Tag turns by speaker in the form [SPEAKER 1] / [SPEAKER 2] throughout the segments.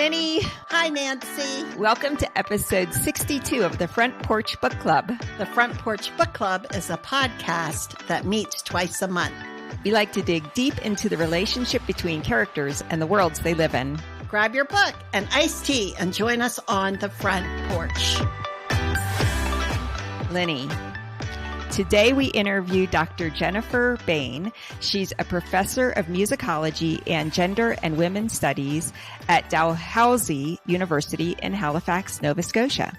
[SPEAKER 1] Lenny.
[SPEAKER 2] Hi, Nancy.
[SPEAKER 1] Welcome to episode 62 of the Front Porch Book Club.
[SPEAKER 2] The Front Porch Book Club is a podcast that meets twice a month.
[SPEAKER 1] We like to dig deep into the relationship between characters and the worlds they live in.
[SPEAKER 2] Grab your book and iced tea and join us on the front porch.
[SPEAKER 1] Lenny. Today we interview Dr. Jennifer Bain. She's a professor of musicology and gender and women's studies at Dalhousie University in Halifax, Nova Scotia.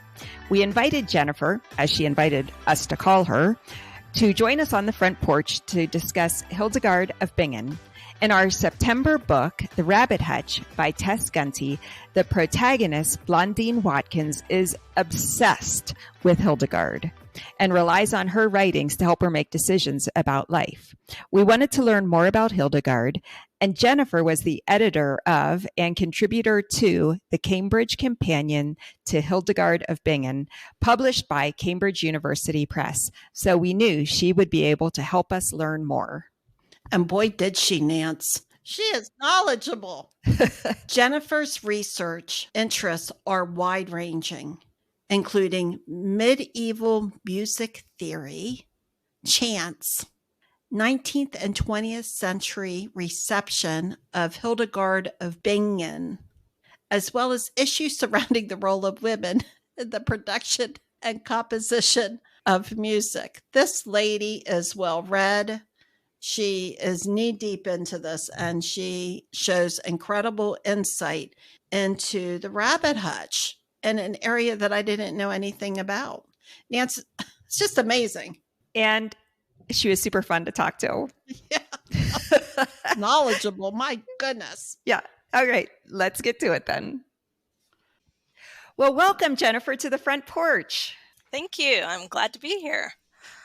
[SPEAKER 1] We invited Jennifer, as she invited us to call her, to join us on the front porch to discuss Hildegard of Bingen. In our September book, The Rabbit Hutch by Tess Gunty, the protagonist, Blandine Watkins, is obsessed with Hildegard and relies on her writings to help her make decisions about life. We wanted to learn more about Hildegard, and Jennifer was the editor of and contributor to the Cambridge Companion to Hildegard of Bingen, published by Cambridge University Press. So we knew she would be able to help us learn more.
[SPEAKER 2] And boy, did she, Nance. She is knowledgeable. Jennifer's research interests are wide-ranging, including medieval music theory, chants, 19th and 20th century reception of Hildegard of Bingen, as well as issues surrounding the role of women in the production and composition of music. This lady is well-read. She is knee-deep into this, and she shows incredible insight into the rabbit hutch in an area that I didn't know anything about. Nancy, it's just amazing.
[SPEAKER 1] And she was super fun to talk to.
[SPEAKER 2] Yeah. Knowledgeable. My goodness.
[SPEAKER 1] Yeah. All right. Let's get to it then. Well, welcome, Jennifer, to the front porch.
[SPEAKER 3] Thank you. I'm glad to be here.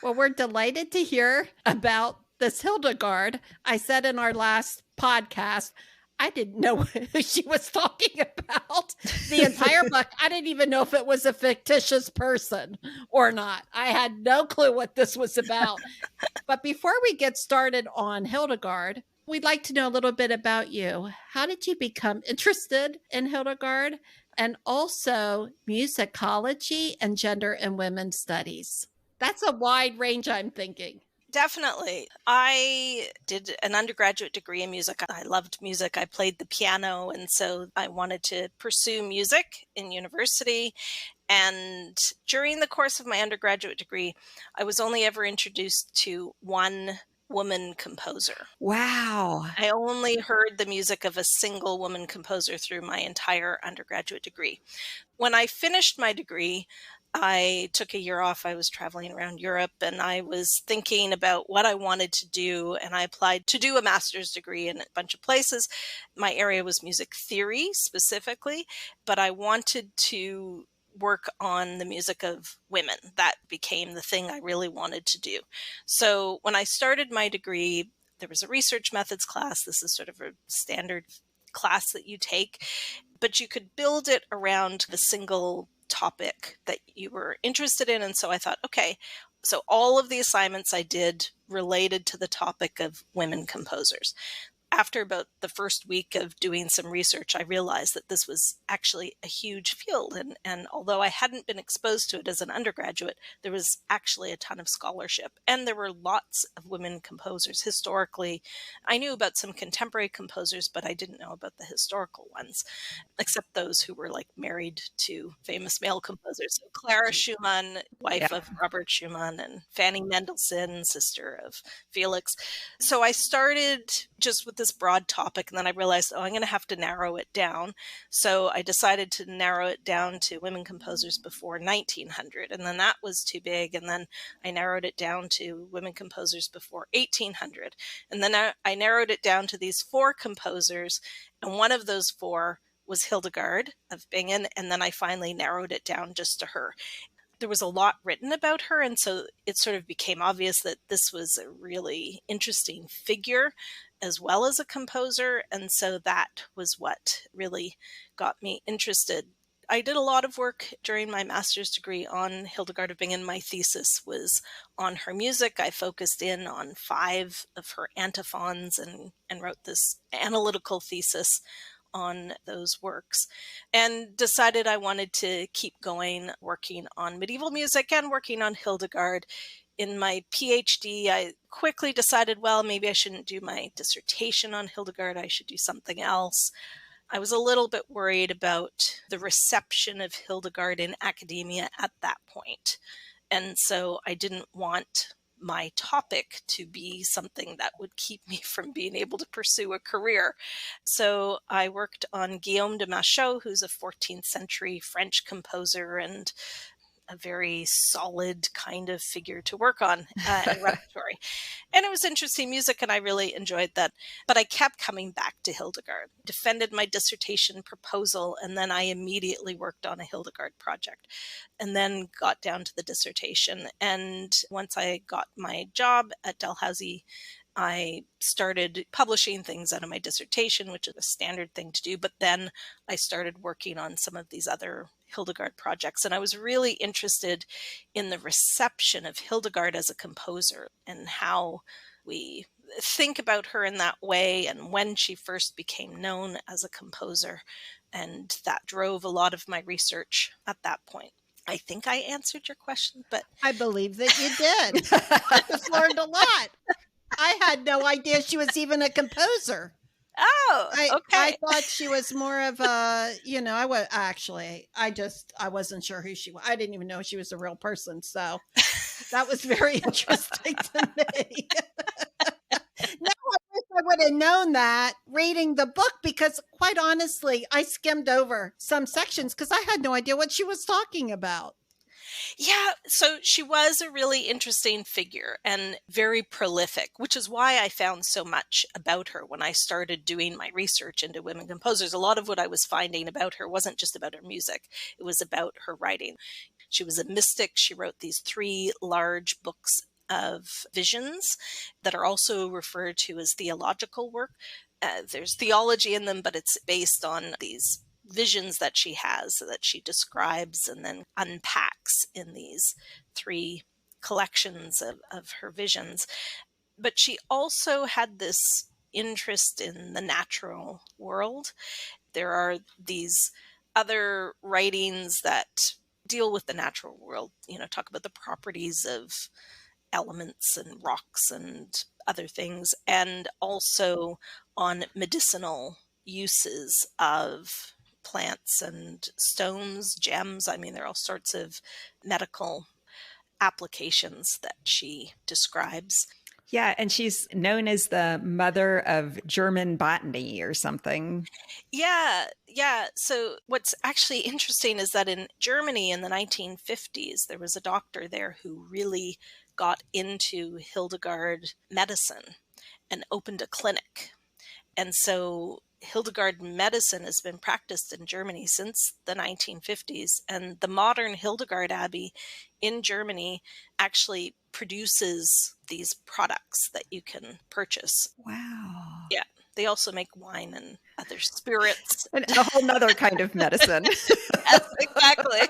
[SPEAKER 2] Well, we're delighted to hear about this Hildegard. I said in our last podcast, I didn't know who she was talking about. The entire book, I didn't even know if it was a fictitious person or not. I had no clue what this was about. But before we get started on Hildegard, we'd like to know a little bit about you. How did you become interested in Hildegard, and also musicology and gender and women's studies? That's a wide range, I'm thinking.
[SPEAKER 3] Definitely. I did an undergraduate degree in music. I loved music. I played the piano, and so I wanted to pursue music in university. And during the course of my undergraduate degree, I was only ever introduced to one woman composer.
[SPEAKER 1] Wow.
[SPEAKER 3] I only heard the music of a single woman composer through my entire undergraduate degree. When I finished my degree, I took a year off. I was traveling around Europe, and I was thinking about what I wanted to do, and I applied to do a master's degree in a bunch of places. My area was music theory specifically, but I wanted to work on the music of women. That became the thing I really wanted to do. So when I started my degree, there was a research methods class. This is sort of a standard class that you take, but you could build it around the single topic that you were interested in. And so I thought, okay, so all of the assignments I did related to the topic of women composers. After about the first week of doing some research, I realized that this was actually a huge field. And although I hadn't been exposed to it as an undergraduate, there was actually a ton of scholarship. And there were lots of women composers. Historically, I knew about some contemporary composers, but I didn't know about the historical ones, except those who were like married to famous male composers. So Clara Schumann, wife of Robert Schumann, and Fanny Mendelssohn, sister of Felix. So I started just with this broad topic, and then I realized, I'm going to have to narrow it down. So I decided to narrow it down to women composers before 1900, and then that was too big. And then I narrowed it down to women composers before 1800. And then I narrowed it down to these four composers, and one of those four was Hildegard of Bingen, and then I finally narrowed it down just to her. There was a lot written about her, and so it sort of became obvious that this was a really interesting figure as well as a composer, and so that was what really got me interested. I did a lot of work during my master's degree on Hildegard of Bingen. My thesis was on her music. I focused in on 5 of her antiphons and wrote this analytical thesis on those works and decided I wanted to keep going, working on medieval music and working on Hildegard. In my PhD, I quickly decided, well, maybe I shouldn't do my dissertation on Hildegard. I should do something else. I was a little bit worried about the reception of Hildegard in academia at that point. And so I didn't want my topic to be something that would keep me from being able to pursue a career. So I worked on Guillaume de Machaut, who's a 14th century French composer and a very solid kind of figure to work on in repertory. And it was interesting music, and I really enjoyed that. But I kept coming back to Hildegard, defended my dissertation proposal, and then I immediately worked on a Hildegard project, and then got down to the dissertation. And once I got my job at Dalhousie, I started publishing things out of my dissertation, which is a standard thing to do. But then I started working on some of these other Hildegard projects. And I was really interested in the reception of Hildegard as a composer and how we think about her in that way and when she first became known as a composer. And that drove a lot of my research at that point. I think I answered your question, but
[SPEAKER 2] I believe that you did. I just learned a lot. I had no idea she was even a composer.
[SPEAKER 3] Oh, okay.
[SPEAKER 2] I thought she was more of a, I wasn't sure who she was. I didn't even know she was a real person. So that was very interesting to me. Now I wish I would have known that reading the book, because quite honestly, I skimmed over some sections because I had no idea what she was talking about.
[SPEAKER 3] Yeah, so she was a really interesting figure and very prolific, which is why I found so much about her when I started doing my research into women composers. A lot of what I was finding about her wasn't just about her music, it was about her writing. She was a mystic. She wrote these 3 large books of visions that are also referred to as theological work. There's theology in them, but it's based on these visions that she has, that she describes and then unpacks in these 3 collections of her visions. But she also had this interest in the natural world. There are these other writings that deal with the natural world, talk about the properties of elements and rocks and other things, and also on medicinal uses of plants and stones, gems. I mean, there are all sorts of medical applications that she describes.
[SPEAKER 1] Yeah, and she's known as the mother of German botany or something.
[SPEAKER 3] Yeah. So what's actually interesting is that in Germany in the 1950s, there was a doctor there who really got into Hildegard medicine and opened a clinic. And so Hildegard medicine has been practiced in Germany since the 1950s. And the modern Hildegard Abbey in Germany actually produces these products that you can purchase.
[SPEAKER 1] Wow.
[SPEAKER 3] Yeah. They also make wine and other spirits.
[SPEAKER 1] And a whole nother kind of medicine.
[SPEAKER 3] Yes, exactly.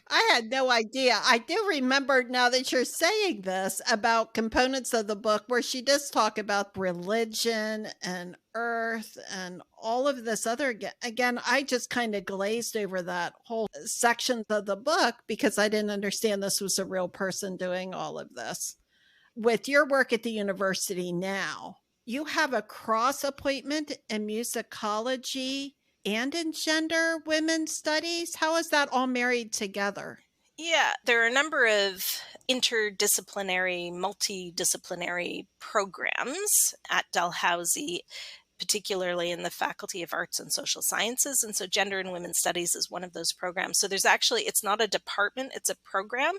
[SPEAKER 2] I had no idea. I do remember, now that you're saying this, about components of the book where she does talk about religion and earth and all of this other. Again, I just kind of glazed over that whole section of the book because I didn't understand this was a real person doing all of this. With your work at the university now, you have a cross appointment in musicology and in gender women's studies. How is that all married together?
[SPEAKER 3] Yeah, there are a number of interdisciplinary, multidisciplinary programs at Dalhousie, particularly in the Faculty of Arts and Social Sciences. And so Gender and Women's Studies is one of those programs. So there's actually, it's not a department, it's a program.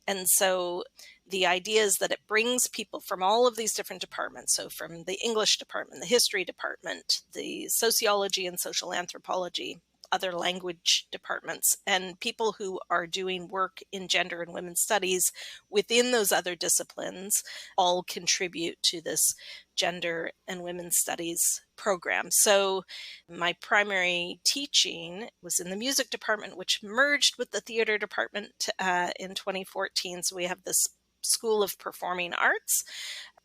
[SPEAKER 3] And so the idea is that it brings people from all of these different departments. So from the English department, the history department, the sociology and social anthropology, other language departments, and people who are doing work in gender and women's studies within those other disciplines all contribute to this gender and women's studies program. So my primary teaching was in the music department, which merged with the theater department in 2014. So we have this School of Performing Arts.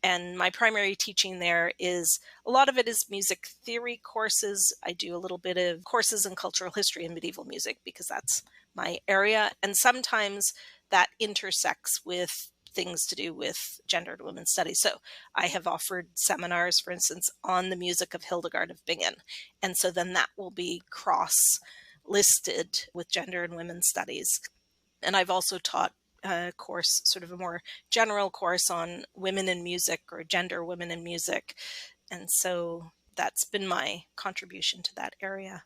[SPEAKER 3] And my primary teaching there is, a lot of it is music theory courses. I do a little bit of courses in cultural history and medieval music because that's my area. And sometimes that intersects with things to do with gender and women's studies. So I have offered seminars, for instance, on the music of Hildegard of Bingen. And so then that will be cross-listed with gender and women's studies. And I've also taught a course, sort of a more general course on women in music or gender women in music. And so that's been my contribution to that area.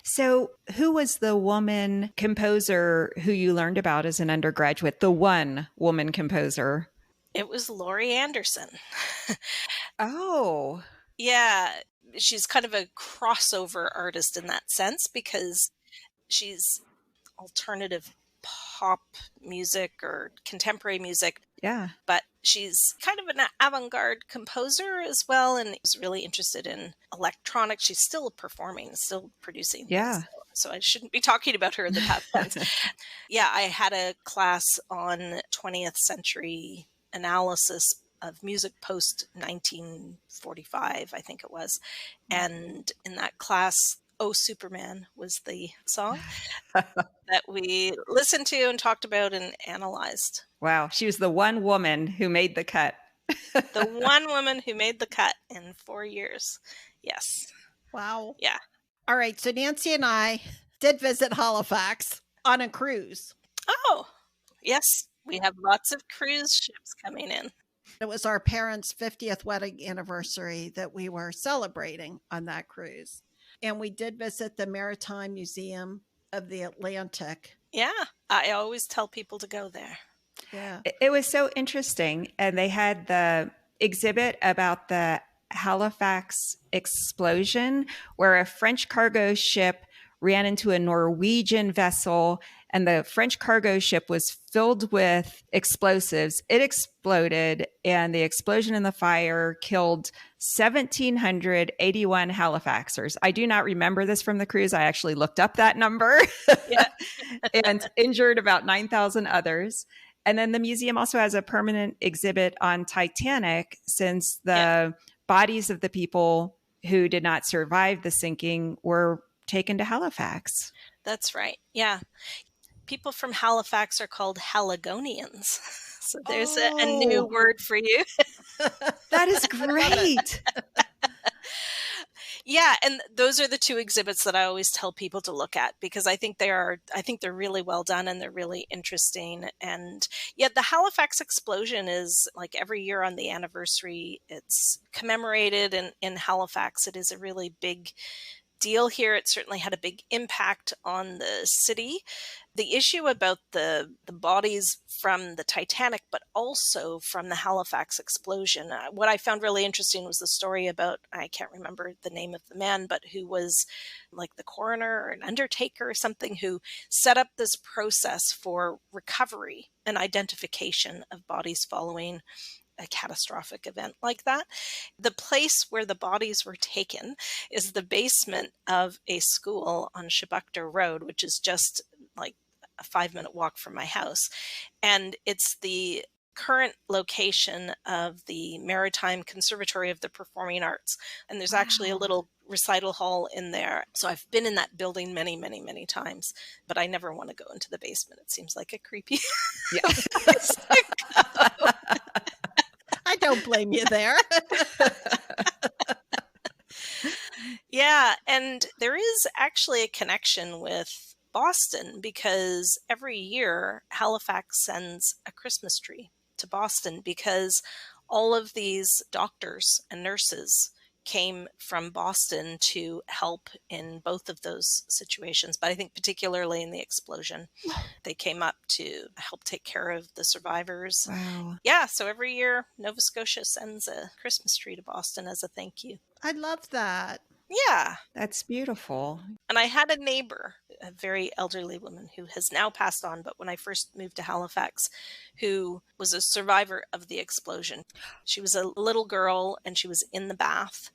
[SPEAKER 1] So who was the woman composer who you learned about as an undergraduate, the one woman composer?
[SPEAKER 3] It was Laurie Anderson.
[SPEAKER 1] Oh.
[SPEAKER 3] Yeah, she's kind of a crossover artist in that sense because she's alternative pop music or contemporary music.
[SPEAKER 1] Yeah.
[SPEAKER 3] But she's kind of an avant-garde composer as well, and is really interested in electronics. She's still performing, still producing.
[SPEAKER 1] Yeah.
[SPEAKER 3] So I shouldn't be talking about her in the past tense. Yeah, I had a class on 20th century analysis of music post 1945, I think it was. And in that class, Oh Superman was the song that we listened to and talked about and analyzed.
[SPEAKER 1] Wow. She was the one woman who made the cut.
[SPEAKER 3] The one woman who made the cut in 4 years. Yes.
[SPEAKER 2] Wow.
[SPEAKER 3] Yeah.
[SPEAKER 2] All right. So Nancy and I did visit Halifax on a cruise.
[SPEAKER 3] Oh, yes. We have lots of cruise ships coming in.
[SPEAKER 2] It was our parents' 50th wedding anniversary that we were celebrating on that cruise. And we did visit the Maritime Museum of the Atlantic.
[SPEAKER 3] Yeah. I always tell people to go there.
[SPEAKER 2] Yeah.
[SPEAKER 1] It was so interesting. And they had the exhibit about the Halifax explosion, where a French cargo ship ran into a Norwegian vessel, and the French cargo ship was filled with explosives. It exploded, and the explosion and the fire killed 1,781 Halifaxers. I do not remember this from the cruise. I actually looked up that number.
[SPEAKER 3] Yeah.
[SPEAKER 1] And injured about 9,000 others. And then the museum also has a permanent exhibit on Titanic, since the bodies of the people who did not survive the sinking were taken to Halifax.
[SPEAKER 3] That's right. Yeah. People from Halifax are called Haligonians. So there's a new word for you.
[SPEAKER 1] That is great.
[SPEAKER 3] Yeah, and those are the two exhibits that I always tell people to look at, because I think they're really well done and they're really interesting. And yet the Halifax explosion is, like, every year on the anniversary, it's commemorated in Halifax. It is a really big deal here. It certainly had a big impact on the city. The issue about the bodies from the Titanic, but also from the Halifax explosion, what I found really interesting was the story about, I can't remember the name of the man, but who was like the coroner or an undertaker or something, who set up this process for recovery and identification of bodies following a catastrophic event like that. The place where the bodies were taken is the basement of a school on Chebucto Road, which is just like a 5-minute walk from my house. And it's the current location of the Maritime Conservatory of the Performing Arts. And there's actually a little recital hall in there. So I've been in that building many, many, many times, but I never want to go into the basement. It seems like a creepy place to go.
[SPEAKER 2] I don't blame you there.
[SPEAKER 3] Yeah, and there is actually a connection with Boston, because every year Halifax sends a Christmas tree to Boston, because all of these doctors and nurses came from Boston to help in both of those situations. But I think particularly in the explosion, they came up to help take care of the survivors.
[SPEAKER 1] Wow.
[SPEAKER 3] Yeah, so every year Nova Scotia sends a Christmas tree to Boston as a thank you.
[SPEAKER 2] I love that.
[SPEAKER 3] Yeah.
[SPEAKER 1] That's beautiful.
[SPEAKER 3] And I had a neighbor, a very elderly woman who has now passed on, but when I first moved to Halifax, who was a survivor of the explosion. She was a little girl and she was in the bath,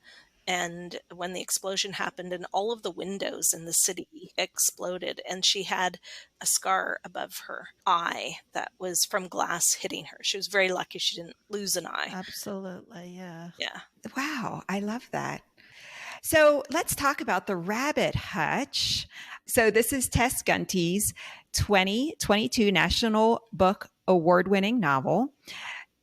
[SPEAKER 3] And when the explosion happened and all of the windows in the city exploded, and she had a scar above her eye that was from glass hitting her. She was very lucky she didn't lose an eye.
[SPEAKER 2] Absolutely. Yeah.
[SPEAKER 3] Yeah.
[SPEAKER 1] Wow, I love that. So let's talk about the rabbit hutch. So this is Tess Gunty's 2022 National Book Award-winning novel.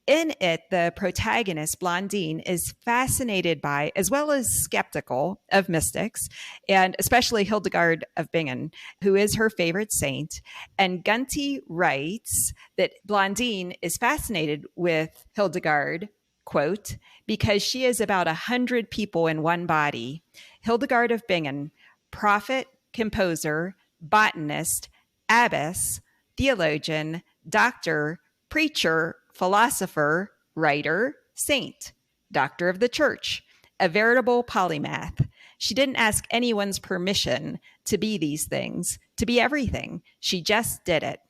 [SPEAKER 1] In it, the protagonist, Blandine, is fascinated by, as well as skeptical of mystics, and especially Hildegard of Bingen, who is her favorite saint. And Gunty writes that Blandine is fascinated with Hildegard, quote, because she is about 100 people in one body. Hildegard of Bingen, prophet, composer, botanist, abbess, theologian, doctor, preacher, philosopher, writer, saint, doctor of the church, a veritable polymath. She didn't ask anyone's permission to be these things, to be everything. She just did it.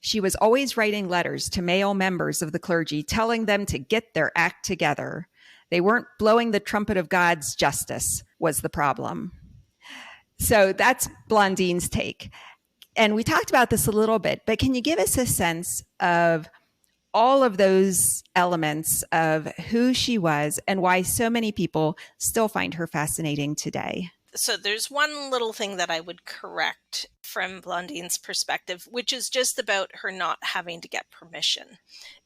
[SPEAKER 1] She was always writing letters to male members of the clergy, telling them to get their act together. They weren't blowing the trumpet of God's justice was the problem. So that's Blandine's take. And we talked about this a little bit, but can you give us a sense of all of those elements of who she was and why so many people still find her fascinating today?
[SPEAKER 3] So there's one little thing that I would correct from Blandine's perspective, which is just about her not having to get permission,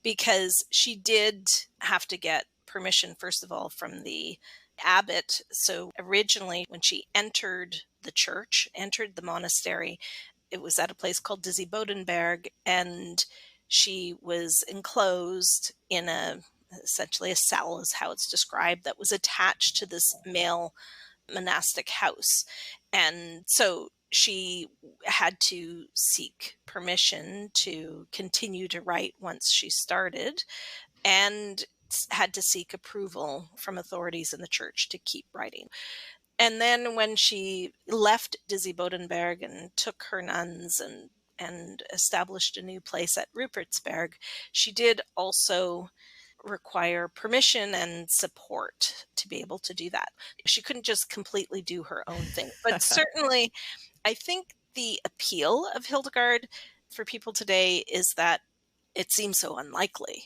[SPEAKER 3] because she did have to get permission, first of all, from the abbot. So originally, when she entered the church, entered the monastery, it was at a place called Bodenberg, and she was enclosed in essentially a cell, is how it's described, that was attached to this male monastic house. And so she had to seek permission to continue to write once she started, and had to seek approval from authorities in the church to keep writing. And then when she left Bodenberg and took her nuns and established a new place at Rupertsberg, she did also require permission and support to be able to do that. She couldn't just completely do her own thing. But certainly, I think the appeal of Hildegard for people today is that it seems so unlikely.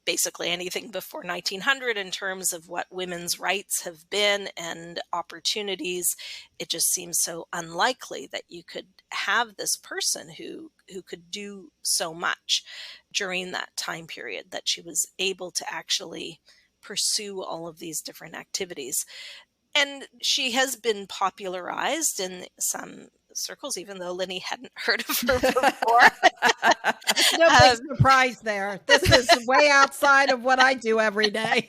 [SPEAKER 3] Basically anything before 1900 in terms of what women's rights have been and opportunities, it just seems so unlikely that you could have this person who could do so much during that time period, that she was able to actually pursue all of these different activities. And she has been popularized in some circles, even though Linny hadn't heard of her before.
[SPEAKER 2] No big surprise there. This is way outside of what I do every day.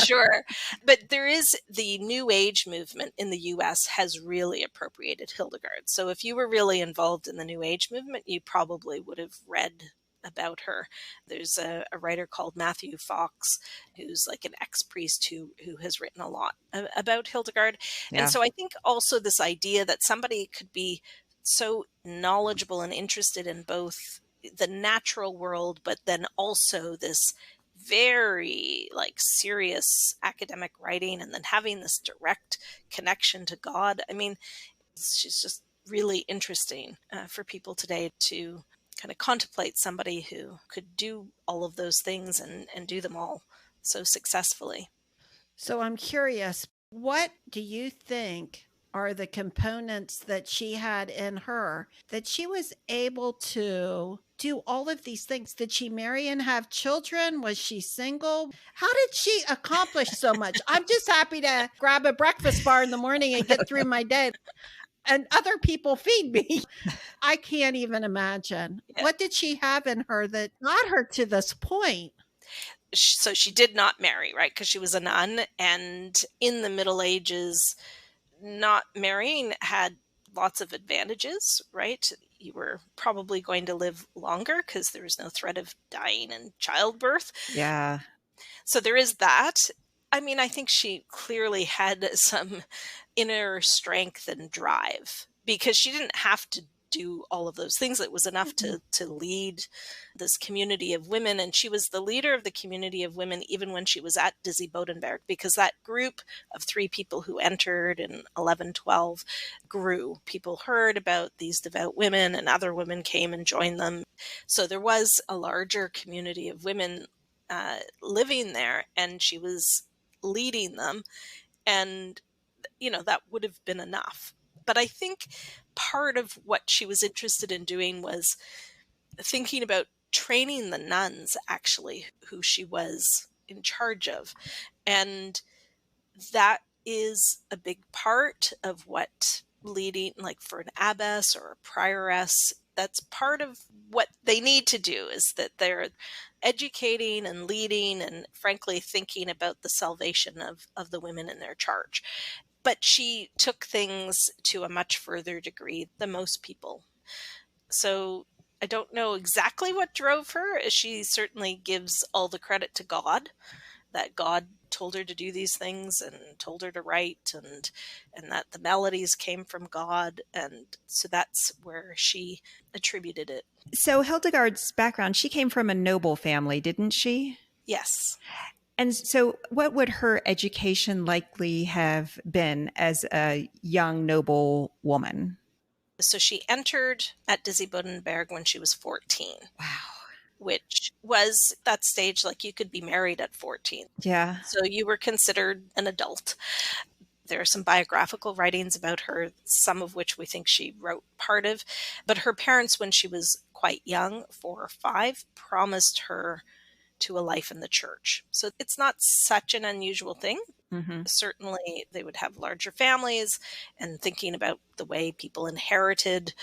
[SPEAKER 3] Sure. But there is the New Age movement in the US has really appropriated Hildegard. So if you were really involved in the New Age movement, you probably would have read about her. There's a writer called Matthew Fox, who's like an ex-priest who has written a lot about Hildegard. Yeah. And so I think also this idea that somebody could be so knowledgeable and interested in both the natural world, but then also this very like serious academic writing, and then having this direct connection to God. I mean, she's just really interesting for people today to kind of contemplate somebody who could do all of those things and do them all so successfully.
[SPEAKER 2] So I'm curious, what do you think are the components that she had in her that she was able to do all of these things? Did she marry and have children? Was she single? How did she accomplish so much? I'm just happy to grab a breakfast bar in the morning and get through my day. And other people feed me. I can't even imagine. Yeah. What did she have in her that got her to this point?
[SPEAKER 3] So she did not marry, right? Because she was a nun. And in the Middle Ages, not marrying had lots of advantages, right? You were probably going to live longer because there was no threat of dying in childbirth.
[SPEAKER 1] Yeah.
[SPEAKER 3] So there is that. I mean, I think she clearly had some inner strength and drive, because she didn't have to do all of those things. It was enough to lead this community of women. And she was the leader of the community of women even when she was at Dizzy Bodenberg, because that group of 3 people who entered in 1112 grew. People heard about these devout women, and other women came and joined them. So there was a larger community of women living there, and she was leading them. And, that would have been enough. But I think part of what she was interested in doing was thinking about training the nuns, actually, who she was in charge of. And that is a big part of what leading, like for an abbess or a prioress, that's part of what they need to do, is that they're educating and leading and frankly thinking about the salvation of the women in their charge. But she took things to a much further degree than most people. So I don't know exactly what drove her. She certainly gives all the credit to God, that God told her to do these things and told her to write, and that the melodies came from God. And so that's where she attributed it.
[SPEAKER 1] So Hildegard's background, she came from a noble family, didn't she?
[SPEAKER 3] Yes.
[SPEAKER 1] And so what would her education likely have been as a young noble woman?
[SPEAKER 3] So she entered at Dizzy Bodenberg when she was 14.
[SPEAKER 1] Wow.
[SPEAKER 3] Which was that stage, like you could be married at 14.
[SPEAKER 1] Yeah.
[SPEAKER 3] So you were considered an adult. There are some biographical writings about her, some of which we think she wrote part of. But her parents, when she was quite young, 4 or 5, promised her to a life in the church. So it's not such an unusual thing.
[SPEAKER 1] Mm-hmm.
[SPEAKER 3] Certainly they would have larger families, and thinking about the way people inherited,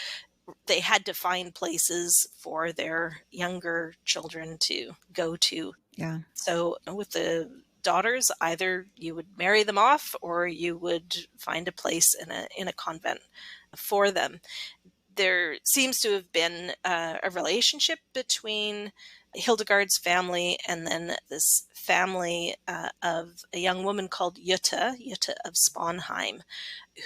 [SPEAKER 3] they had to find places for their younger children to go to.
[SPEAKER 1] Yeah.
[SPEAKER 3] So with the daughters, either you would marry them off or you would find a place in a convent for them. There seems to have been a relationship between Hildegard's family and then this family of a young woman called Jutta of Sponheim,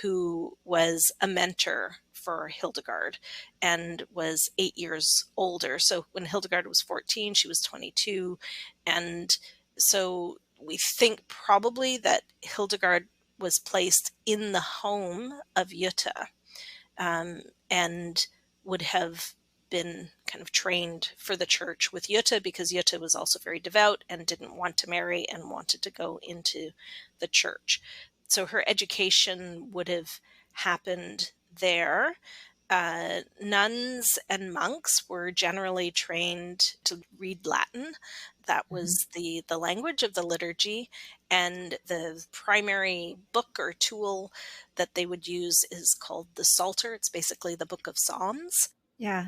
[SPEAKER 3] who was a mentor for Hildegard and was 8 years older. So when Hildegard was 14, she was 22. And so we think probably that Hildegard was placed in the home of Jutta, and would have been kind of trained for the church with Jutta, because Jutta was also very devout and didn't want to marry and wanted to go into the church. So her education would have happened there. Nuns and monks were generally trained to read Latin. That was the language of the liturgy, and the primary book or tool that they would use is called the Psalter. It's basically the book of Psalms.
[SPEAKER 1] Yeah.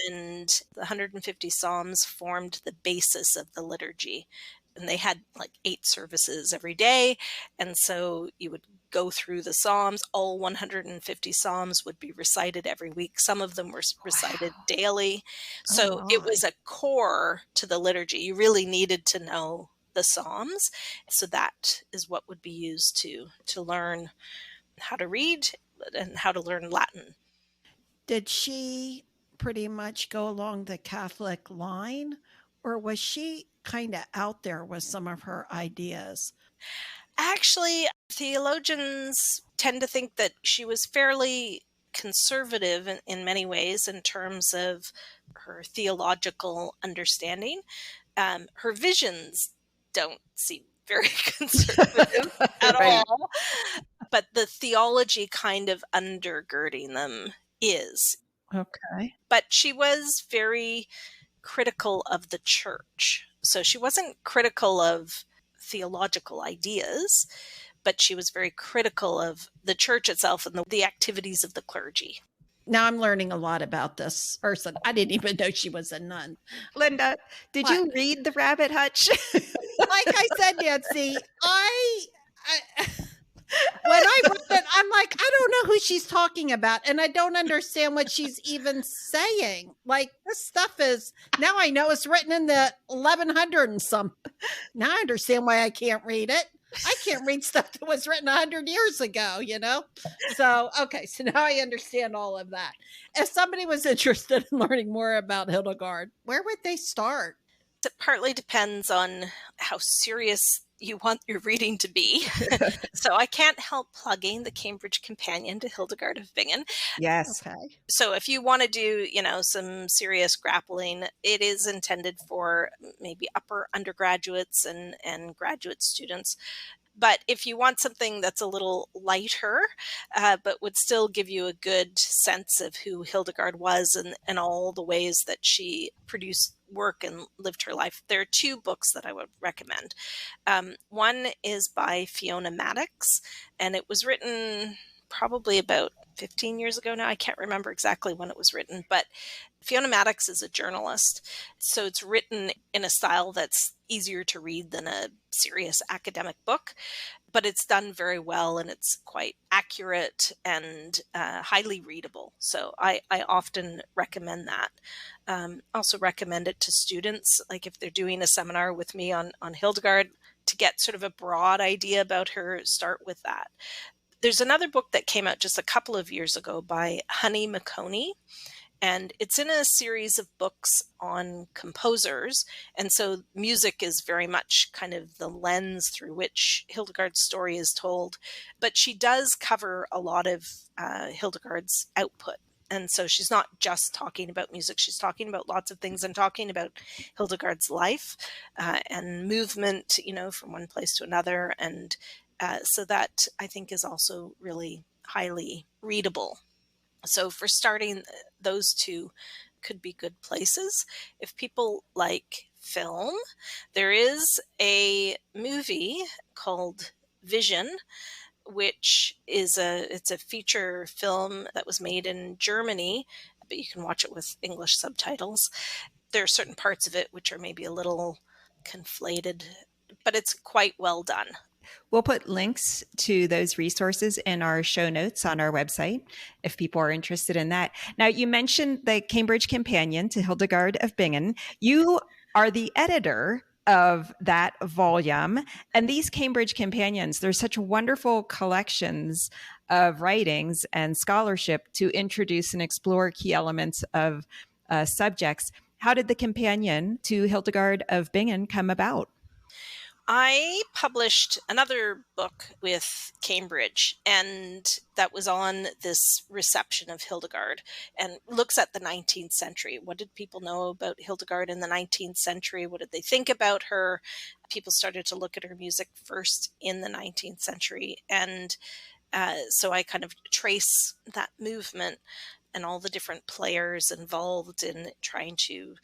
[SPEAKER 3] And the 150 Psalms formed the basis of the liturgy. And they had like 8 services every day. And so you would go through the Psalms. All 150 Psalms would be recited every week. Some of them were recited daily. So it was a core to the liturgy. You really needed to know the Psalms. So that is what would be used to learn how to read and how to learn Latin.
[SPEAKER 2] Did she pretty much go along the Catholic line, or was she kind of out there with some of her ideas?
[SPEAKER 3] Actually, theologians tend to think that she was fairly conservative in many ways in terms of her theological understanding. Her visions don't seem very conservative at all, but the theology kind of undergirding them is.
[SPEAKER 2] Okay.
[SPEAKER 3] But she was very critical of the church. So she wasn't critical of theological ideas, but she was very critical of the church itself and the activities of the clergy.
[SPEAKER 2] Now I'm learning a lot about this person. I didn't even know she was a nun.
[SPEAKER 1] Linda, did you read The Rabbit Hutch?
[SPEAKER 2] Like I said, Nancy, when I read it, I'm like, I don't know who she's talking about, and I don't understand what she's even saying. Like, this stuff is, now I know it's written in the 1100 and some. Now I understand why I can't read it. I can't read stuff that was written 100 years ago, So, okay, so now I understand all of that. If somebody was interested in learning more about Hildegard, where would they start?
[SPEAKER 3] It partly depends on how serious you want your reading to be. So I can't help plugging the Cambridge Companion to Hildegard of Bingen.
[SPEAKER 1] Yes.
[SPEAKER 2] Okay.
[SPEAKER 3] So if you want to do, some serious grappling, it is intended for maybe upper undergraduates and graduate students. But if you want something that's a little lighter, but would still give you a good sense of who Hildegard was and all the ways that she produced work and lived her life, there are two books that I would recommend. One is by Fiona Maddox, and it was written probably about 15 years ago now. I can't remember exactly when it was written, but Fiona Maddox is a journalist, so it's written in a style that's easier to read than a serious academic book, but it's done very well and it's quite accurate and highly readable. So I often recommend that. Also recommend it to students, like if they're doing a seminar with me on Hildegard, to get sort of a broad idea about her, start with that. There's another book that came out just a couple of years ago by Honey McConey, and it's in a series of books on composers. And so music is very much kind of the lens through which Hildegard's story is told. But she does cover a lot of Hildegard's output. And so she's not just talking about music, she's talking about lots of things and talking about Hildegard's life and movement, from one place to another. And so that I think is also really highly readable. So for starting, those two could be good places. If people like film, there is a movie called Vision, which is it's a feature film that was made in Germany, but you can watch it with English subtitles. There are certain parts of it which are maybe a little conflated, but it's quite well done.
[SPEAKER 1] We'll put links to those resources in our show notes on our website if people are interested in that. Now, you mentioned the Cambridge Companion to Hildegard of Bingen. You are the editor of that volume. And these Cambridge Companions, they're such wonderful collections of writings and scholarship to introduce and explore key elements of subjects. How did the Companion to Hildegard of Bingen come about?
[SPEAKER 3] I published another book with Cambridge, and that was on this reception of Hildegard and looks at the 19th century. What did people know about Hildegard in the 19th century? What did they think about her? People started to look at her music first in the 19th century. And so I kind of trace that movement and all the different players involved in trying to,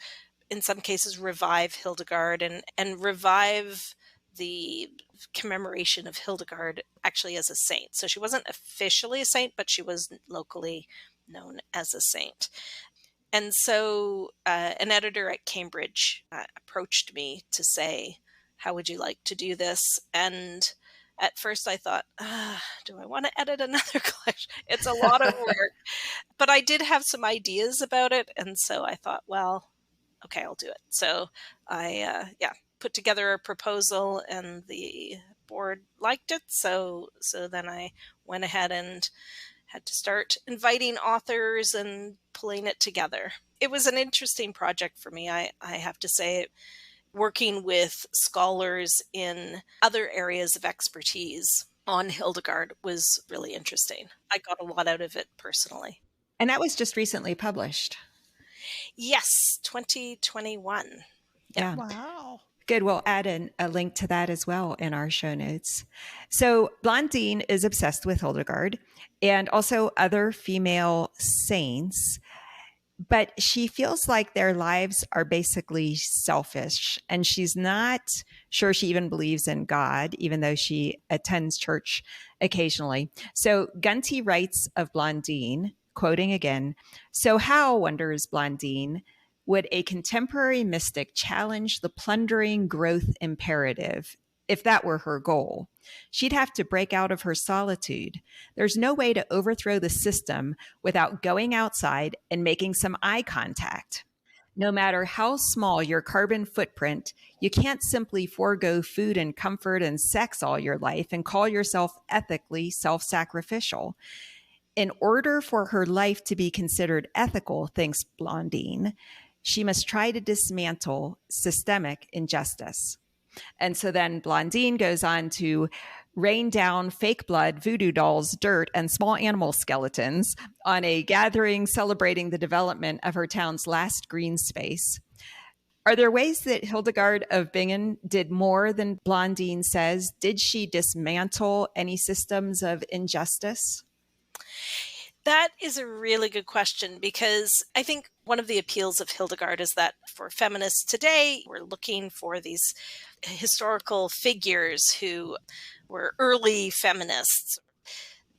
[SPEAKER 3] in some cases, revive Hildegard and revive the commemoration of Hildegard actually as a saint. So she wasn't officially a saint, but she was locally known as a saint. And so an editor at Cambridge approached me to say, how would you like to do this? And at first I thought, do I want to edit another collection? It's a lot of work. But I did have some ideas about it. And so I thought, well, okay, I'll do it. So I, put together a proposal and the board liked it. So then I went ahead and had to start inviting authors and pulling it together. It was an interesting project for me, I have to say. Working with scholars in other areas of expertise on Hildegard was really interesting. I got a lot out of it personally.
[SPEAKER 1] And that was just recently published.
[SPEAKER 3] Yes, 2021.
[SPEAKER 1] Yeah.
[SPEAKER 2] Wow.
[SPEAKER 1] Good. We'll add a link to that as well in our show notes. So Blandine is obsessed with Hildegard and also other female saints, but she feels like their lives are basically selfish, and she's not sure she even believes in God, even though she attends church occasionally. So Gunty writes of Blandine, quoting again, "So how, wonders Blandine, would a contemporary mystic challenge the plundering growth imperative if that were her goal? She'd have to break out of her solitude. There's no way to overthrow the system without going outside and making some eye contact." No matter how small your carbon footprint, you can't simply forego food and comfort and sex all your life and call yourself ethically self-sacrificial. In order for her life to be considered ethical, thinks Blandine, she must try to dismantle systemic injustice. And so then Blandine goes on to rain down fake blood, voodoo dolls, dirt, and small animal skeletons on a gathering celebrating the development of her town's last green space. Are there ways that Hildegard of Bingen did more than Blandine says? Did she dismantle any systems of injustice?
[SPEAKER 3] That is a really good question, because I think one of the appeals of Hildegard is that for feminists today, we're looking for these historical figures who were early feminists.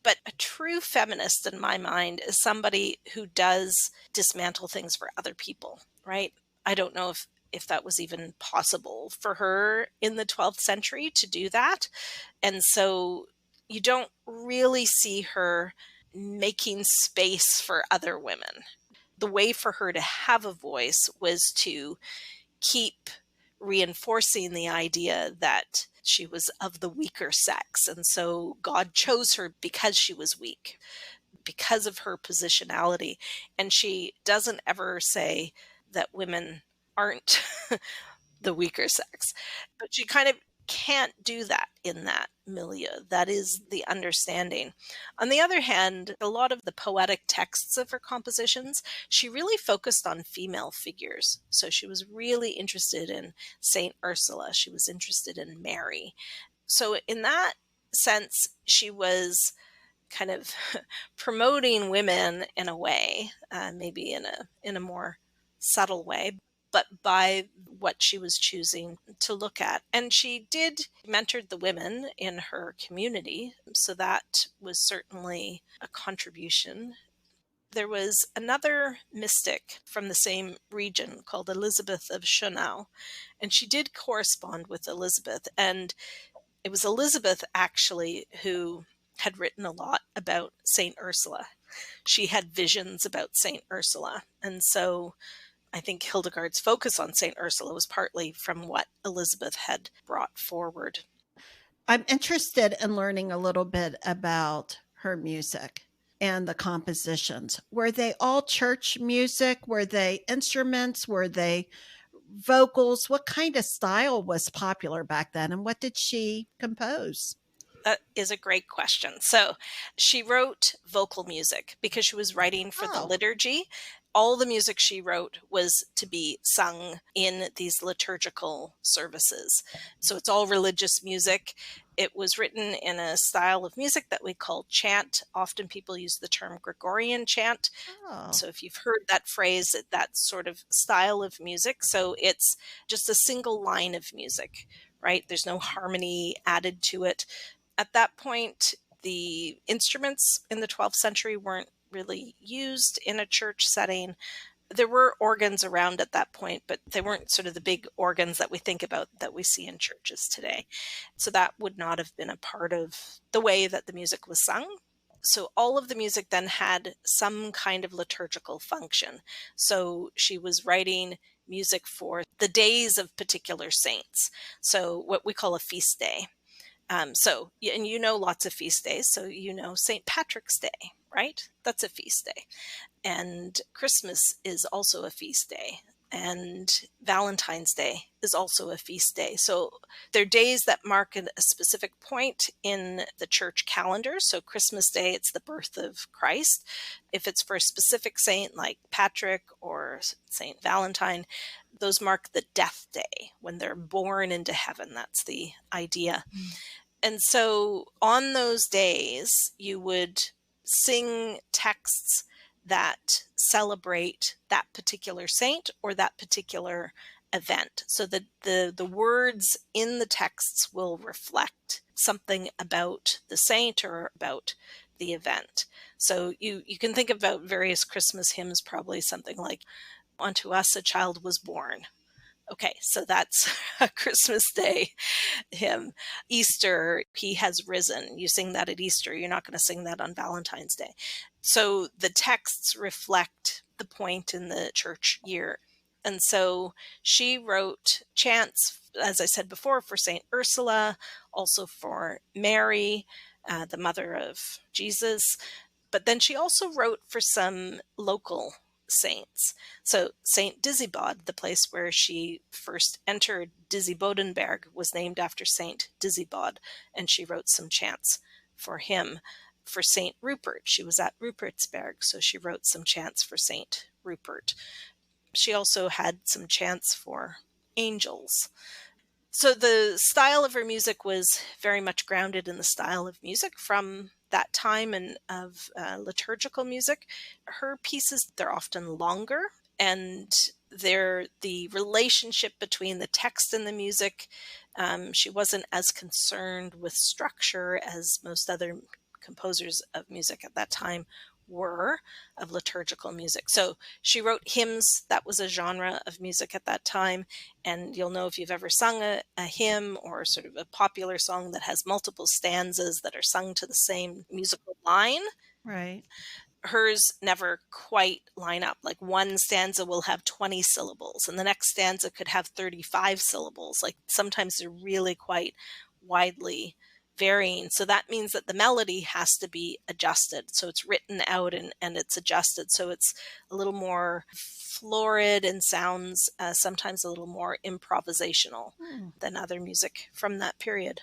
[SPEAKER 3] But a true feminist, in my mind, is somebody who does dismantle things for other people, right? I don't know if that was even possible for her in the 12th century to do that. And so you don't really see her making space for other women. The way for her to have a voice was to keep reinforcing the idea that she was of the weaker sex. And so God chose her because she was weak, because of her positionality. And she doesn't ever say that women aren't the weaker sex, but she kind of can't do that in that milieu. That is the understanding. On the other hand, a lot of the poetic texts of her compositions, she really focused on female figures. So she was really interested in Saint Ursula. She was interested in Mary. So in that sense, she was kind of promoting women in a way, maybe in a more subtle way, but by what she was choosing to look at. And she did mentor the women in her community, so that was certainly a contribution. There was another mystic from the same region called Elizabeth of Schönau, and she did correspond with Elizabeth. And it was Elizabeth actually who had written a lot about Saint Ursula. She had visions about Saint Ursula. And so I think Hildegard's focus on St. Ursula was partly from what Elizabeth had brought forward.
[SPEAKER 2] I'm interested in learning a little bit about her music and the compositions. Were they all church music? Were they instruments? Were they vocals? What kind of style was popular back then, and what did she compose?
[SPEAKER 3] That is a great question. So she wrote vocal music because she was writing for the liturgy. All the music she wrote was to be sung in these liturgical services. So it's all religious music. It was written in a style of music that we call chant. Often people use the term Gregorian chant. So if you've heard that phrase, that sort of style of music. So it's just a single line of music, right? There's no harmony added to it. At that point, the instruments in the 12th century weren't really used in a church setting. There were organs around at that point, but they weren't sort of the big organs that we think about that we see in churches today. So that would not have been a part of the way that the music was sung. So all of the music then had some kind of liturgical function. So she was writing music for the days of particular saints. So what we call a feast day. And you know lots of feast days. So you know St. Patrick's Day, right? That's a feast day. And Christmas is also a feast day. And Valentine's Day is also a feast day. So they're days that mark a specific point in the church calendar. So Christmas Day, it's the birth of Christ. If it's for a specific saint like Patrick or Saint Valentine, those mark the death day when they're born into heaven. That's the idea. And so on those days, you would sing texts that celebrate that particular saint or that particular event. So that the words in the texts will reflect something about the saint or about the event. So you can think about various Christmas hymns, probably something like, "Unto us a child was born." Okay, so that's a Christmas Day hymn. Easter, he has risen. You sing that at Easter. You're not going to sing that on Valentine's Day. So the texts reflect the point in the church year. And so she wrote chants, as I said before, for St. Ursula, also for Mary, the mother of Jesus. But then she also wrote for some local saints. So St. Disibod, the place where she first entered Disibodenberg, was named after St. Disibod, and she wrote some chants for him. For St. Rupert, she was at Rupertsberg, so she wrote some chants for St. Rupert. She also had some chants for angels. So the style of her music was very much grounded in the style of music from that time and of liturgical music. Her pieces, they're often longer, and they're the relationship between the text and the music. She wasn't as concerned with structure as most other composers of music at that time were, of liturgical music. So she wrote hymns. That was a genre of music at that time. And you'll know if you've ever sung a hymn or sort of a popular song that has multiple stanzas that are sung to the same musical line.
[SPEAKER 2] Right.
[SPEAKER 3] Hers never quite line up. Like one stanza will have 20 syllables and the next stanza could have 35 syllables. Like sometimes they're really quite widely varying. So that means that the melody has to be adjusted. So it's written out and it's adjusted. So it's a little more florid and sounds sometimes a little more improvisational than other music from that period.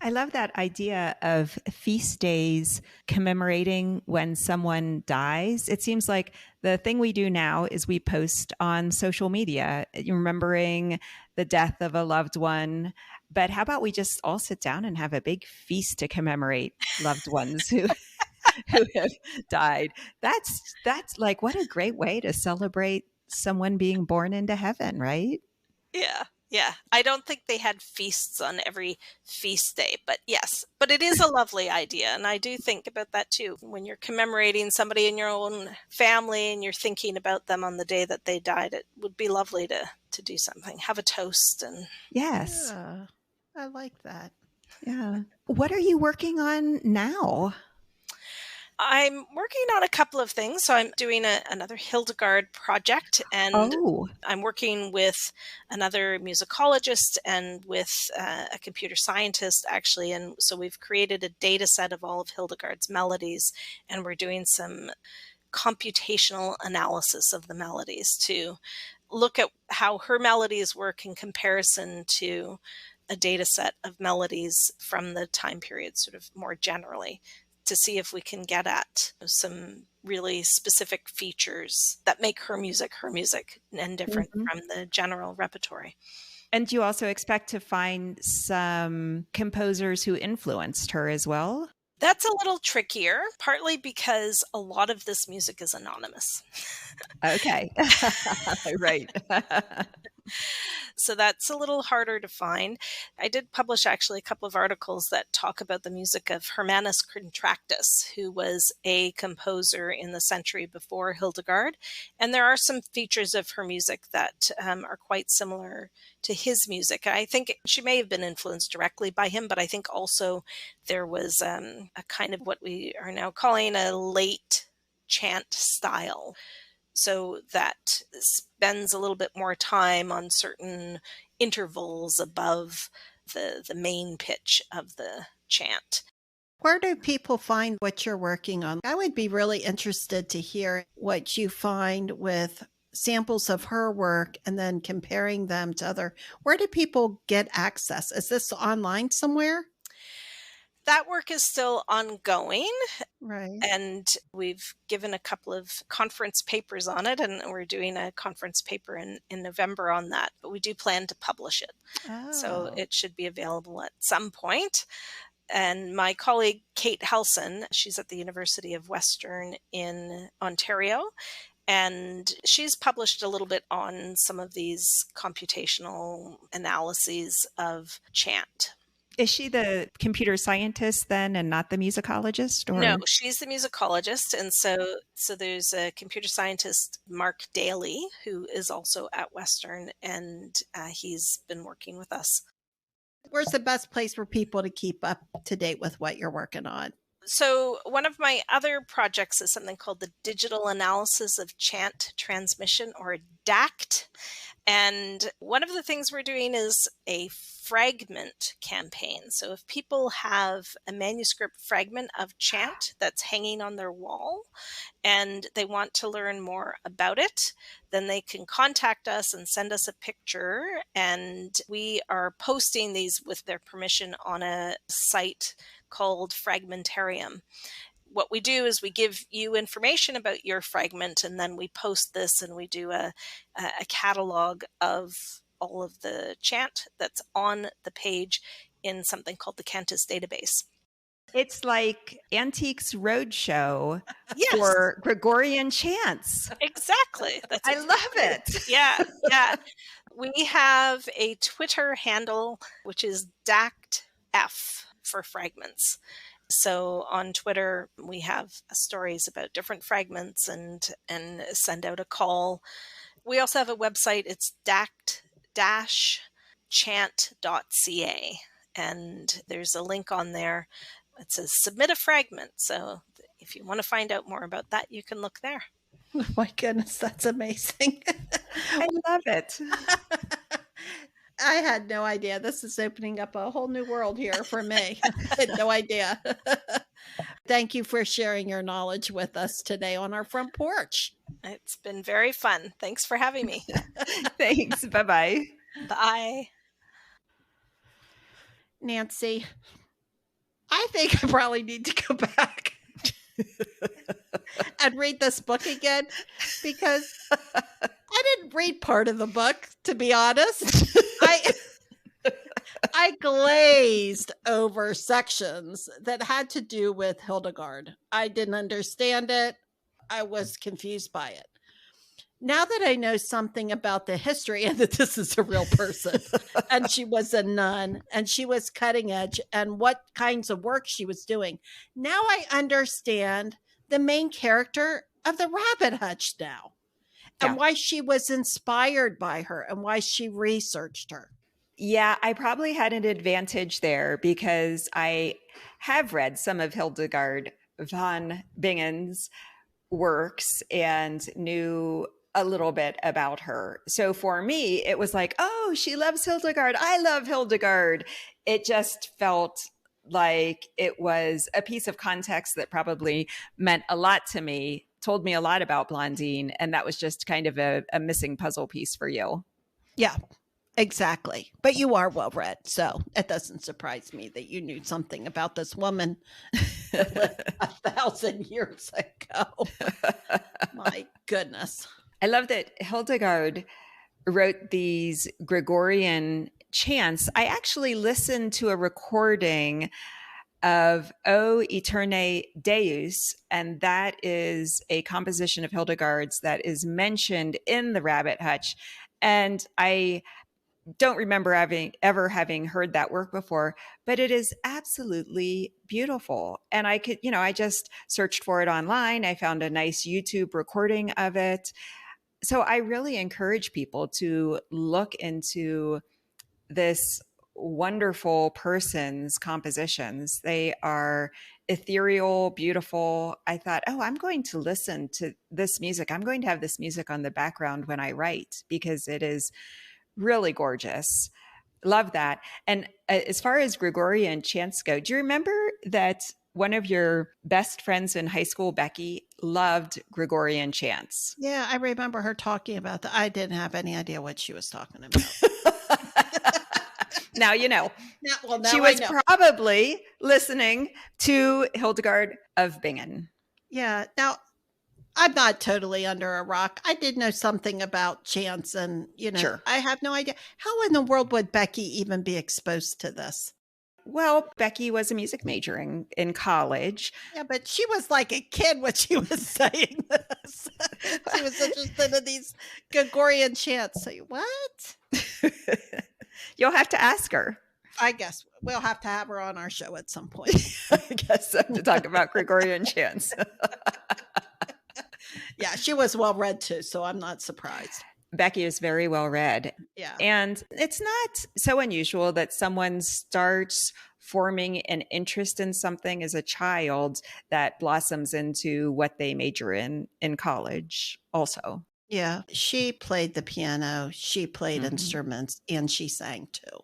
[SPEAKER 1] I love that idea of feast days commemorating when someone dies. It seems like the thing we do now is we post on social media, remembering the death of a loved one. But how about we just all sit down and have a big feast to commemorate loved ones who have died? That's like, what a great way to celebrate someone being born into heaven, right?
[SPEAKER 3] Yeah. Yeah. I don't think they had feasts on every feast day, but yes, but it is a lovely idea. And I do think about that too. When you're commemorating somebody in your own family and you're thinking about them on the day that they died, it would be lovely to do something, have a toast. And
[SPEAKER 1] yes.
[SPEAKER 2] Yeah, I like that.
[SPEAKER 1] Yeah. What are you working on now?
[SPEAKER 3] I'm working on a couple of things. So I'm doing another Hildegard project, and I'm working with another musicologist and with a computer scientist, actually. And so we've created a data set of all of Hildegard's melodies, and we're doing some computational analysis of the melodies to look at how her melodies work in comparison to a data set of melodies from the time period, sort of more generally, to see if we can get at some really specific features that make her music and different from the general repertory.
[SPEAKER 1] And do you also expect to find some composers who influenced her as well?
[SPEAKER 3] That's a little trickier, partly because a lot of this music is anonymous.
[SPEAKER 1] Okay. Right.
[SPEAKER 3] So that's a little harder to find. I did publish actually a couple of articles that talk about the music of Hermannus Contractus, who was a composer in the century before Hildegard. And there are some features of her music that are quite similar to his music. I think she may have been influenced directly by him, but I think also there was a kind of what we are now calling a late chant style. So that spends a little bit more time on certain intervals above the main pitch of the chant.
[SPEAKER 2] Where do people find what you're working on? I would be really interested to hear what you find with samples of her work and then comparing them to other. Where do people get access? Is this online somewhere?
[SPEAKER 3] That work is still ongoing.
[SPEAKER 2] Right.
[SPEAKER 3] And we've given a couple of conference papers on it, and we're doing a conference paper in November on that, but we do plan to publish it. So it should be available at some point. And my colleague, Kate Helson, she's at the University of Western in Ontario, and she's published a little bit on some of these computational analyses of chant.
[SPEAKER 1] Is she the computer scientist then and not the musicologist? Or?
[SPEAKER 3] No, she's the musicologist. And so there's a computer scientist, Mark Daly, who is also at Western, and he's been working with us.
[SPEAKER 2] Where's the best place for people to keep up to date with what you're working on?
[SPEAKER 3] So one of my other projects is something called the Digital Analysis of Chant Transmission, or DACT. And one of the things we're doing is a fragment campaign. So if people have a manuscript fragment of chant that's hanging on their wall and they want to learn more about it, then they can contact us and send us a picture. And we are posting these with their permission on a site called Fragmentarium. What we do is we give you information about your fragment, and then we post this and we do a catalog of all of the chant that's on the page in something called the Cantus database.
[SPEAKER 1] It's like Antiques Roadshow
[SPEAKER 3] Yes.
[SPEAKER 1] for Gregorian chants.
[SPEAKER 3] Exactly.
[SPEAKER 1] I love it.
[SPEAKER 3] Yeah. We have a Twitter handle, which is DACTF for fragments. So on Twitter, we have stories about different fragments and send out a call. We also have a website. It's dact-chant.ca. And there's a link on there. It says submit a fragment. So if you want to find out more about that, you can look there.
[SPEAKER 2] Oh my goodness, that's amazing.
[SPEAKER 1] I love it.
[SPEAKER 2] I had no idea. This is opening up a whole new world here for me. I had no idea. Thank you for sharing your knowledge with us today on our front porch.
[SPEAKER 3] It's been very fun. Thanks for having me.
[SPEAKER 1] Thanks. Bye-bye.
[SPEAKER 3] Bye.
[SPEAKER 2] Nancy, I think I probably need to go back and read this book again, because I didn't read part of the book, to be honest. I glazed over sections that had to do with Hildegard. I didn't understand it. I was confused by it. Now that I know something about the history and that this is a real person and she was a nun and she was cutting edge and what kinds of work she was doing, now I understand the main character of the Rabbit Hutch now, and why she was inspired by her and why she researched her.
[SPEAKER 1] Yeah, I probably had an advantage there because I have read some of Hildegard von Bingen's works and knew a little bit about her. So for me, it was like, oh, she loves Hildegard. I love Hildegard. It just felt like it was a piece of context that probably meant a lot to me, told me a lot about Blandine, and that was just kind of a missing puzzle piece for you.
[SPEAKER 2] Yeah, exactly. But you are well read, so it doesn't surprise me that you knew something about this woman 1,000 years ago. My goodness.
[SPEAKER 1] I love that Hildegard wrote these Gregorian chants. I actually listened to a recording of O Eterne Deus, and that is a composition of Hildegard's that is mentioned in the Rabbit Hutch. And I don't remember ever having heard that work before, but it is absolutely beautiful. And I could, I just searched for it online. I found a nice YouTube recording of it. So I really encourage people to look into this wonderful person's compositions. They are ethereal, beautiful. I thought, oh, I'm going to listen to this music. I'm going to have this music on the background when I write because it is really gorgeous. Love that. And as far as Gregorian chants go, do you remember that one of your best friends in high school, Becky, loved Gregorian chants?
[SPEAKER 2] Yeah, I remember her talking about that. I didn't have any idea what she was talking about.
[SPEAKER 1] Now you know.
[SPEAKER 2] Now
[SPEAKER 1] she was probably listening to Hildegard of Bingen.
[SPEAKER 2] Yeah. Now, I'm not totally under a rock. I did know something about chants and,
[SPEAKER 1] Sure.
[SPEAKER 2] I have no idea. How in the world would Becky even be exposed to this?
[SPEAKER 1] Well, Becky was a music major in college.
[SPEAKER 2] Yeah, but she was like a kid when she was saying this. She was interested in these Gregorian chants. So, what?
[SPEAKER 1] You'll have to ask her.
[SPEAKER 2] I guess we'll have to have her on our show at some point.
[SPEAKER 1] I guess so, to talk about Gregorian chants.
[SPEAKER 2] Yeah, she was well read too, so I'm not surprised.
[SPEAKER 1] Becky is very well read.
[SPEAKER 2] Yeah.
[SPEAKER 1] And it's not so unusual that someone starts forming an interest in something as a child that blossoms into what they major in college also.
[SPEAKER 2] Yeah, she played the piano, she played instruments, and she sang too.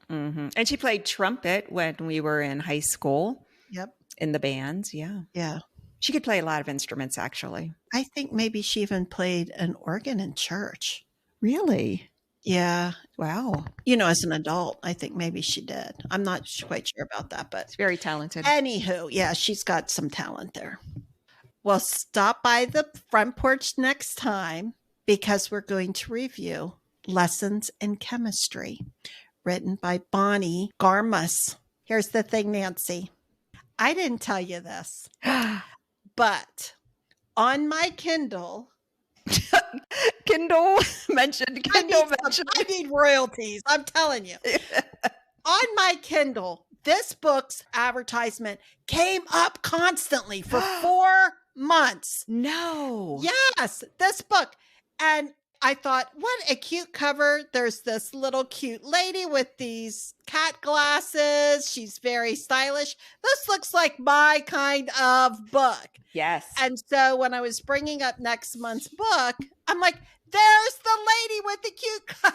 [SPEAKER 1] And she played trumpet when we were in high school.
[SPEAKER 2] Yep.
[SPEAKER 1] In the bands, yeah.
[SPEAKER 2] Yeah.
[SPEAKER 1] She could play a lot of instruments, actually.
[SPEAKER 2] I think maybe she even played an organ in church.
[SPEAKER 1] Really?
[SPEAKER 2] Yeah.
[SPEAKER 1] Wow.
[SPEAKER 2] You know, as an adult, I think maybe she did. I'm not quite sure about that, but
[SPEAKER 1] it's very talented.
[SPEAKER 2] Anywho, yeah, she's got some talent there. Well, stop by the front porch next time because we're going to review Lessons in Chemistry, written by Bonnie Garmus. Here's the thing, Nancy. I didn't tell you this, but on my Kindle,
[SPEAKER 1] Kindle mentioned.
[SPEAKER 2] I need royalties. I'm telling you. On my Kindle, this book's advertisement came up constantly for 4 months.
[SPEAKER 1] No.
[SPEAKER 2] Yes, this book. And I thought, what a cute cover. There's this little cute lady with these cat glasses. She's very stylish. This looks like my kind of book.
[SPEAKER 1] Yes.
[SPEAKER 2] And so when I was bringing up next month's book, I'm like, there's the lady with the cute cat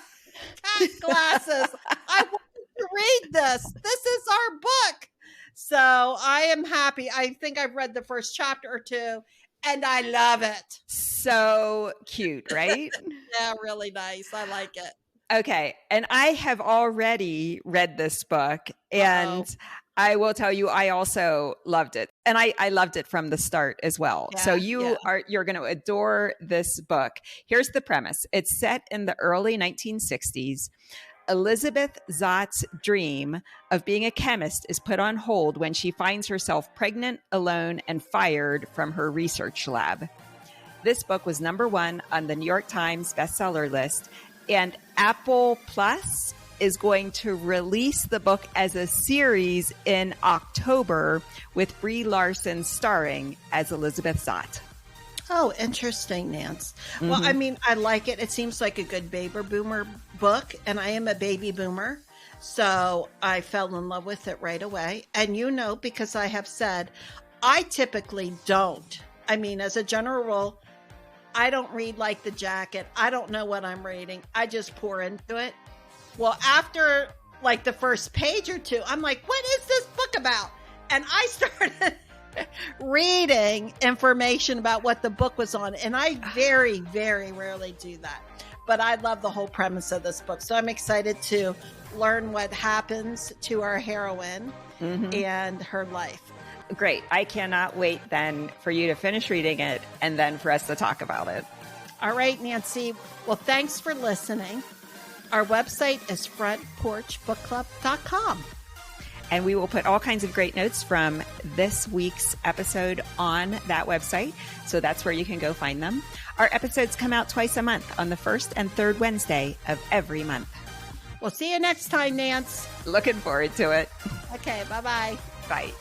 [SPEAKER 2] glasses. I want to read this. This is our book. So I am happy. I think I've read the first chapter or two. And I love it.
[SPEAKER 1] So cute, right?
[SPEAKER 2] Yeah, really nice. I like it.
[SPEAKER 1] Okay. And I have already read this book. And I will tell you, I also loved it. And I loved it from the start as well.
[SPEAKER 2] Yeah,
[SPEAKER 1] so you're going to adore this book. Here's the premise. It's set in the early 1960s. Elizabeth Zott's dream of being a chemist is put on hold when she finds herself pregnant, alone, and fired from her research lab. This book was #1 on the New York Times bestseller list, and Apple Plus is going to release the book as a series in October with Brie Larson starring as Elizabeth Zott.
[SPEAKER 2] Oh, interesting, Nance. Well, I mean, I like it. It seems like a good baby boomer book, and I am a baby boomer, so I fell in love with it right away. And you know, because I have said, I typically don't. I mean, as a general rule, I don't read like the jacket. I don't know what I'm reading. I just pour into it. Well, after like the first page or two, I'm like, what is this book about? And I started reading information about what the book was on. And I very, very rarely do that. But I love the whole premise of this book. So I'm excited to learn what happens to our heroine and her life.
[SPEAKER 1] Great. I cannot wait then for you to finish reading it and then for us to talk about it.
[SPEAKER 2] All right, Nancy. Well, thanks for listening. Our website is frontporchbookclub.com.
[SPEAKER 1] And we will put all kinds of great notes from this week's episode on that website. So that's where you can go find them. Our episodes come out twice a month on the first and third Wednesday of every month.
[SPEAKER 2] We'll see you next time, Nance.
[SPEAKER 1] Looking forward to it.
[SPEAKER 2] Okay, bye-bye.
[SPEAKER 1] Bye.